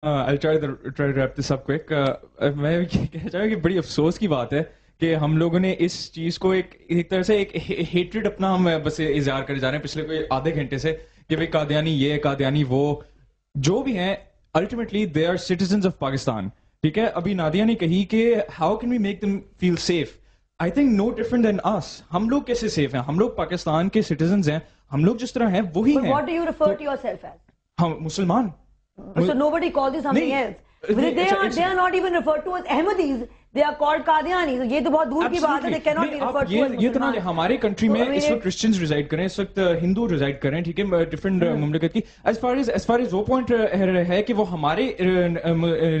I'll try to wrap this up quick. میں کہنا چاہوں کہ بڑی افسوس کی بات ہے کہ ہم لوگوں نے اس چیز کو ایک طرح سے ایک ہیٹریڈ اپنا ہم بس اظہار کرے جا رہے ہیں پچھلے کوئی آدھے گھنٹے سے کہ بھائی قادیانی یہ قادیانی وہ جو بھی ہیں ultimately they are citizens of Pakistan. ٹھیک ہے, ابھی نادیہ نے کہی کہ how can we make them feel safe. I think no different than us. ہم لوگ کیسے سیف ہیں؟ ہم لوگ پاکستان کے سٹیزنز ہیں, ہم لوگ جس طرح ہیں وہی ہیں. What do you refer to yourself as? ہم مسلمان. So nobody calls you something else. They are not even referred to as Ahmadis. They are called Qadiani. So یہ تو بہت دور کی بات ہے. They cannot be referred to as یہ تو نہ ہمارے کنٹری میں اس وقت کرسچنز ریزائڈ کریں, اس وقت ہندو ریزائڈ کریں, ٹھیک ہے, ڈفرنٹ مملکت کی. ایز فار ایز وہ پوائنٹ ہے کہ وہ ہمارے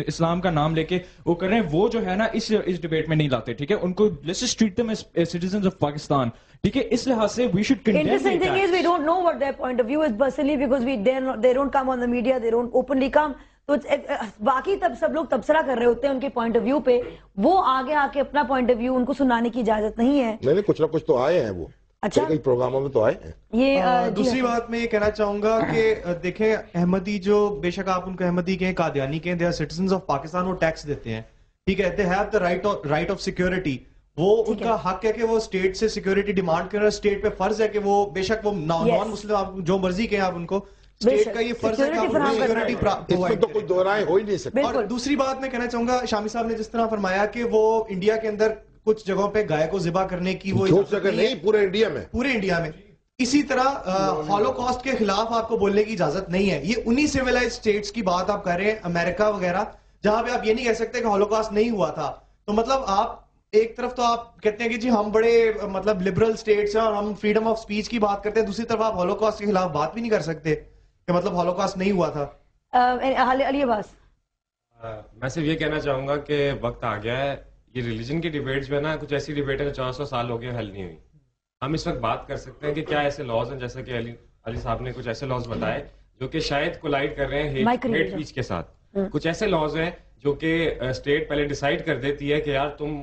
اسلام کا نام لے کے وہ کر رہے ہیں, وہ جو ہے نا اس ڈبیٹ میں نہیں لاتے. ٹھیک ہے, ان کو let's just treat them as citizens of Pakistan. ٹھیک ہے, اس لحاظ سے we should condemn. Interesting thing is we don't know what their point of view is personally because they don't come on the media, they don't openly come. تو باقی تب سب لوگ تبصرہ کر رہے ہوتے ہیں ان کے پوائنٹ آف ویو پہ, وہ آگے آ کے اپنا پوائنٹ آف ویو ان کو سنانے کی اجازت نہیں ہے. نہیں کچھ نہ کچھ تو آئے ہیں, وہ اچھا کئی پروگراموں میں تو آئے ہیں. یہ دوسری بات میں یہ کہنا چاہوں گا کہ دیکھیں احمدی جو بے شک آپ ان کو احمدی کہیں قادیانی کہیں, they are citizens of Pakistan, وہ ٹیکس دیتے ہیں. ٹھیک ہے, they have the right of security. وہ ان کا حق ہے کہ وہ اسٹیٹ سے سیکورٹی ڈیمانڈ کریں. اسٹیٹ پہ فرض ہے کہ وہ بے شک وہ نان مسلم آپ جو مرضی کہیں آپ ان کو, اسٹیٹ کا یہ فرض ہے کہ آپ سیکورٹی پرووائڈ کریں. کوئی دو رائے ہو ہی نہیں سکتی. اور دوسری بات میں کہنا چاہوں گا, شامی صاحب نے جس طرح فرمایا کہ وہ انڈیا کے اندر کچھ جگہوں پہ گائے کو ذبح کرنے کی وہ نہیں, پورے انڈیا میں اسی طرح ہولوکاسٹ کے خلاف آپ کو بولنے کی اجازت نہیں ہے. یہ انہی سیولائزڈ اسٹیٹس کی بات آپ کر رہے ہیں, امریکہ وغیرہ, جہاں پہ آپ یہ نہیں کہہ سکتے کہ ہولوکاسٹ نہیں ہوا تھا. تو مطلب آپ ایک طرف تو آپ کہتے ہیں کہ جی ہم بڑے مطلب لبرل اسٹیٹس ہیں اور ہم فریڈم آف اسپیچ کی بات کرتے ہیں, دوسری طرف آپ ہولوکاسٹ کے خلاف بات بھی نہیں کر سکتے کہ مطلب ہولوکاسٹ نہیں ہوا تھا. علی عباس, میں صرف یہ کہنا چاہوں گا کہ وقت آ گیا ہے, یہ ریلیجن کی ڈیبیٹس جو ہے نا, کچھ ایسی ڈیبیٹ ہے جو 400 سال ہو گئے حل نہیں ہوئی. ہم اس وقت بات کر سکتے ہیں کہ کیا ایسے لاز ہیں, جیسا کہ علی صاحب نے کچھ ایسے لاز بتائے جو کہ شاید کولائڈ کر رہے ہیں ہیٹ اسپیچ کے ساتھ. کچھ ایسے لاز ہیں جو کہ اسٹیٹ پہلے ڈیسائیڈ کر دیتی ہے کہ یار تم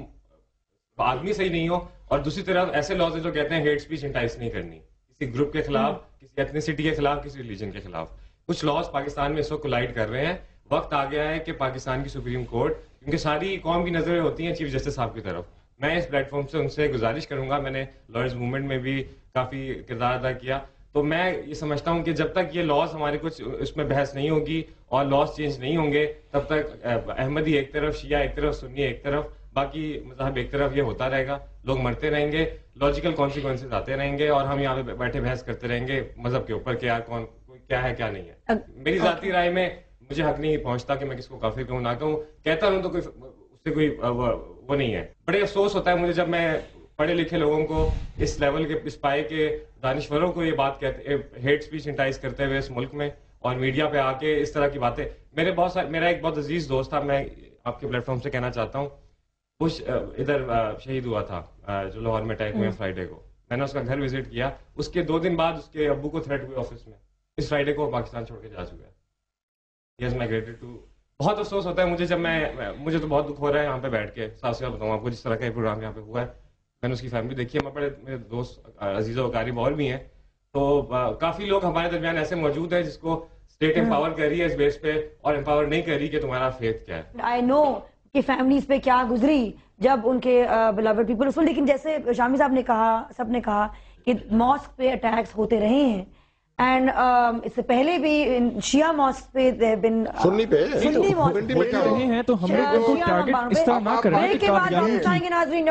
آدمی صحیح نہیں ہو, اور دوسری طرف ایسے لاز ہیں جو کہتے ہیں ہیٹ اسپیچ انٹائس نہیں کرنی کسی گروپ کے خلاف, کسی ایتھنیسٹی کے خلاف, کسی ریلیجن کے خلاف. کچھ لاز پاکستان میں اس وقت کولائڈ کر رہے ہیں. وقت آ گیا ہے کہ پاکستان کی سپریم کورٹ, کیونکہ ساری قوم کی نظریں ہوتی ہیں چیف جسٹس صاحب کی طرف, میں اس پلیٹ فارم سے ان سے گزارش کروں گا, میں نے لائرز موومنٹ میں بھی کافی کردار ادا کیا, تو میں یہ سمجھتا ہوں کہ جب تک یہ لاز ہمارے کچھ اس میں بحث نہیں ہوگی اور لاز چینج نہیں ہوں گے, تب تک احمدی ایک طرف, شیعہ ایک طرف, سنی ایک طرف, باقی مذہب ایک طرف, یہ ہوتا رہے گا. لوگ مرتے رہیں گے, لاجیکل کانسیکوینسز آتے رہیں گے, اور ہم یہاں پہ بیٹھے بحث کرتے رہیں گے مذہب کے اوپر کہ یار کون کیا ہے کیا نہیں ہے. میری ذاتی رائے میں مجھے حق نہیں پہنچتا کہ میں کس کو کافر کہوں نہ کہوں, کہتا ہوں تو کوئی اس سے کوئی وہ نہیں ہے. بڑے افسوس ہوتا ہے مجھے جب میں پڑھے لکھے لوگوں کو, اس لیول کے, اس پائے کے دانشوروں کو یہ بات کہتے, ہیٹ اسپیچ انٹائز کرتے ہوئے اس ملک میں, اور میڈیا پہ آ کے اس طرح کی باتیں. میرا ایک بہت عزیز دوست تھا, میں آپ کے پلیٹ فارم سے کہنا چاہتا ہوں, وہ ادھر شہید ہوا تھا جو لاہور میں اٹیک ہوئے فرائیڈے کو. میں نے اس کا گھر وزٹ کیا, اس کے 2 دن بعد اس کے ابو کو تھریٹ ہوئے آفس میں. اس فرائیڈے کو پاکستان چھوڑ کے جا چکا ہے. He has migrated to. بہت افسوس ہوتا ہے مجھے جب مجھے تو بہت دکھ ہو رہا ہے یہاں پہ بیٹھ کے, صاف صاف بتاؤں آپ کو, جس طرح کا یہ پروگرام یہاں پہ ہوا ہے. میں نے اس کی فیملی دیکھی ہے, میں بڑے میرے دوست عزیز و اقارب اور بھی ہیں, تو کافی لوگ ہمارے درمیان ایسے موجود ہیں جس کو اسٹیٹ امپاور کر رہی ہے اس بیس پہ, اور امپاور نہیں کر رہی کہ تمہارا فیتھ کیا ہے. آئی نو کہ فیملیز پہ کیا گزری جب ان کے بلاورڈ پیپل اس. لیکن جیسے شامی صاحب نے کہا, سب نے کہا کہ ماسک پہ اٹیکس ہوتے رہے ہیں, اینڈ اس سے پہلے بھی شیعہ ماسک پہ سنی رہے ہیں, تو ہم لوگ ان کو ٹارگٹ اس طرح نہ کریں. ناظرین